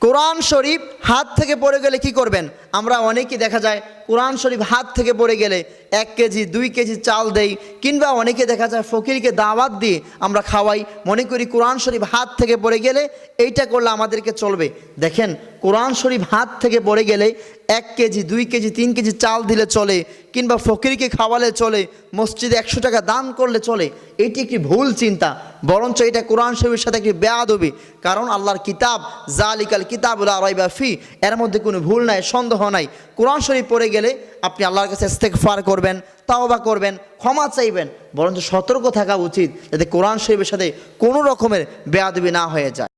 কোরআন শরীফ হাত থেকে পড়ে গেলে কি করবেন? আমরা অনেকেই দেখা যায় কোরআন শরীফ হাত থেকে পড়ে গেলে 1 কেজি 2 কেজি চাল দেই, কিংবা অনেকে দেখা যায় ফকিরকে দাওয়াত দিয়ে আমরা খাওয়াই, মনে করি কোরআন শরীফ হাত থেকে পড়ে গেলে এইটা করলে আমাদেরকে চলবে। দেখেন, কোরআন শরীফ হাত থেকে পড়ে গেলে 1 কেজি 2 কেজি 3 কেজি চাল দিলে চলে, কিংবা ফকিরকে খাওয়ালে চলে, মসজিদে 100 টাকা দান করলে চলে। এটি একটি ভুল চিন্তা, বরঞ্চ এটা কোরআন শরীফের সাথে একটি বেয়াদবি। কারণ আল্লাহর কিতাব জালিকাল কিতাবুল লা রাইবা ফি, এর মধ্যে কোনো ভুল নাই, সন্দেহ নাই। কোরআন শরীফ পড়ে গেলে আপনি আল্লাহর কাছে ইস্তেগফার করবেন, তাওবা করবেন, ক্ষমা চাইবেন, বরঞ্চ সতর্ক থাকা উচিত যাতে কোরআন শরীফের সাথে কোনো রকমের বেয়াদবি না হয়ে যায়।